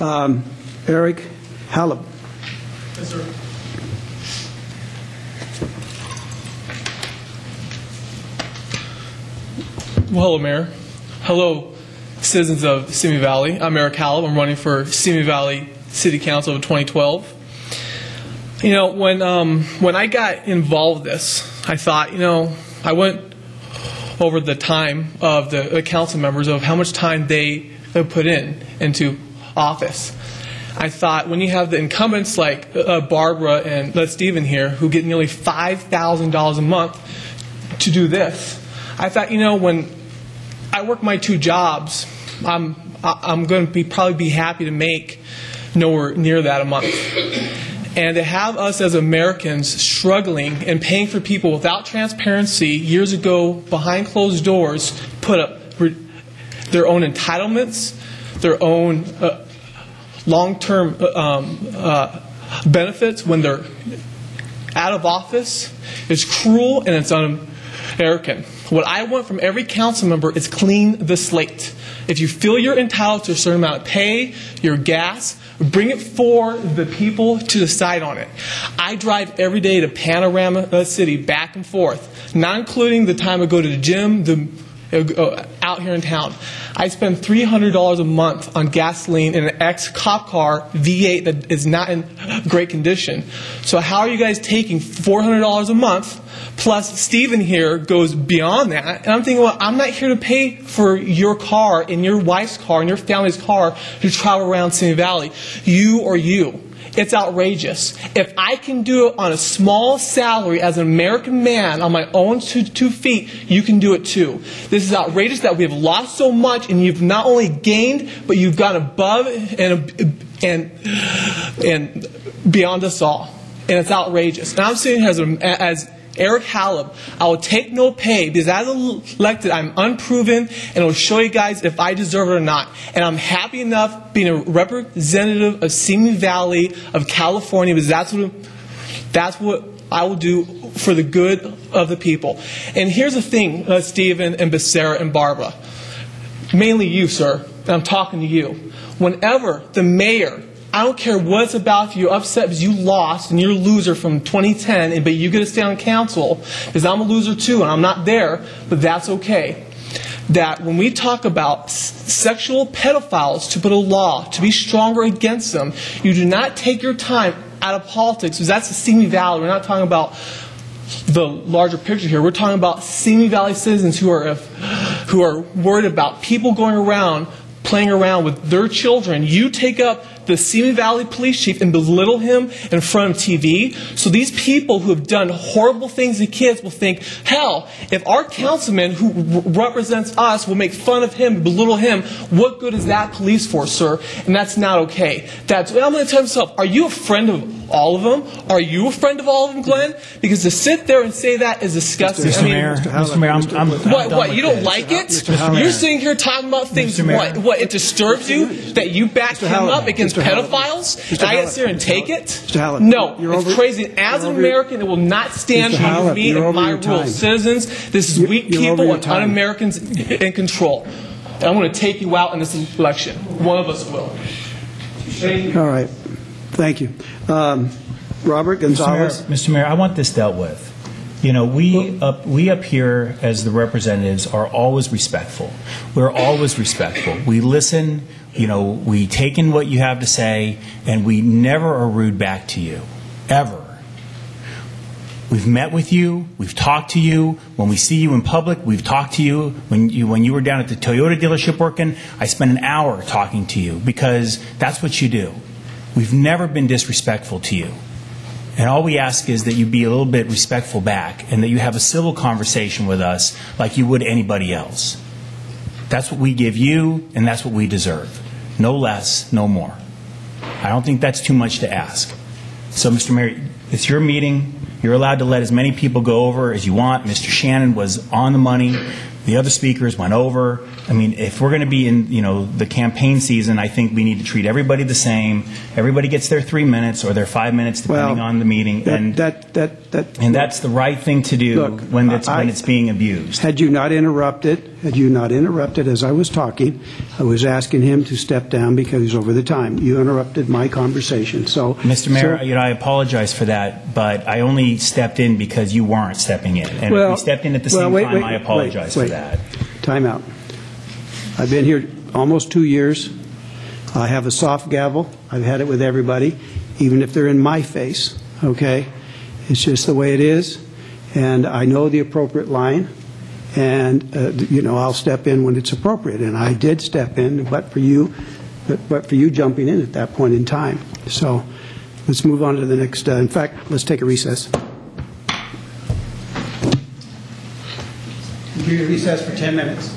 Eric Halub. Yes, sir. Well, hello, Mayor. Hello, citizens of Simi Valley. I'm Eric Halub. I'm running for Simi Valley City Council of 2012. You know, when I got involved with this, I thought, I went over the time of the council members of how much time they put into office. I thought when you have the incumbents like Barbara and Stephen here who get nearly $5,000 a month to do this, I thought, when I work my two jobs, I'm going to probably be happy to make nowhere near that a month. And to have us as Americans struggling and paying for people without transparency years ago behind closed doors, put up their own entitlements, their own long-term benefits when they're out of office, is cruel and it's un-American. What I want from every council member is clean the slate. If you feel you're entitled to a certain amount of pay, your gas, bring it for the people to decide on it. I drive every day to Panorama City, back and forth, not including the time I go to the gym, out here in town. I spend $300 a month on gasoline in an ex-cop car V8 that is not in great condition. So how are you guys taking $400 a month? Plus, Stephen here goes beyond that. And I'm thinking, well, I'm not here to pay for your car and your wife's car and your family's car to travel around Simi Valley. You or you. It's outrageous. If I can do it on a small salary as an American man on my own two feet, you can do it too. This is outrageous that we have lost so much and you've not only gained, but you've gone above and beyond us all. And it's outrageous. And I'm saying as Eric Halub, I will take no pay because as elected, I'm unproven, and it will show you guys if I deserve it or not. And I'm happy enough being a representative of Simi Valley of California because that's what I will do for the good of the people. And here's the thing, Stephen and Becerra and Barbara, mainly you, sir, and I'm talking to you. Whenever the mayor, I don't care what it's about, if you're upset because you lost and you're a loser from 2010, but you get to stay on council, because I'm a loser too and I'm not there, but that's okay. That when we talk about sexual pedophiles, to put a law, to be stronger against them, you do not take your time out of politics, because that's the Simi Valley. We're not talking about the larger picture here. We're talking about Simi Valley citizens who are worried about people going around playing around with their children. You take up the Simi Valley police chief and belittle him in front of TV. So these people who have done horrible things to kids will think, hell, if our councilman who represents us will make fun of him, belittle him, what good is that police force, sir? And that's not okay. I'm going to tell myself, are you a friend of all of them? Are you a friend of all of them, Glenn? Because to sit there and say that is disgusting. Mr. Mayor, I'm what, you don't like it? You're sitting here talking about things, what, it disturbs you that you back him up against pedophiles? And I get there and take it? No, it's crazy. As an American, it will not stand for me and my rule. Citizens, this is weak people and un-Americans in control. And I'm going to take you out in this election. One of us will. All right. Thank you. Robert Gonzalez. Mr. Mayor, I want this dealt with. You know, we up here as the representatives are always respectful. We're always respectful. We listen, you know, we take in what you have to say, and we never are rude back to you, ever. We've met with you. We've talked to you. When we see you in public, we've talked to you. When you were down at the Toyota dealership working, I spent an hour talking to you because that's what you do. We've never been disrespectful to you. And all we ask is that you be a little bit respectful back and that you have a civil conversation with us like you would anybody else. That's what we give you, and that's what we deserve. No less, no more. I don't think that's too much to ask. So, Mr. Mayor, it's your meeting. You're allowed to let as many people go over as you want. Mr. Shannon was on the money. The other speakers went over. I mean, if we're going to be in, the campaign season, I think we need to treat everybody the same. Everybody gets their 3 minutes or their 5 minutes, depending on the meeting. And that's the right thing to do when it's being abused. Had you not interrupted as I was talking, I was asking him to step down because he's over the time. You interrupted my conversation. So, Mr. Mayor, I apologize for that, but I only stepped in because you weren't stepping in. And if we stepped in at the same time, I apologize for that. Time out. I've been here almost 2 years. I have a soft gavel. I've had it with everybody, even if they're in my face, okay? It's just the way it is, and I know the appropriate line, and, I'll step in when it's appropriate, and I did step in, but for you jumping in at that point in time. So let's move on to the next. In fact, let's take a recess. Recess for 10 minutes.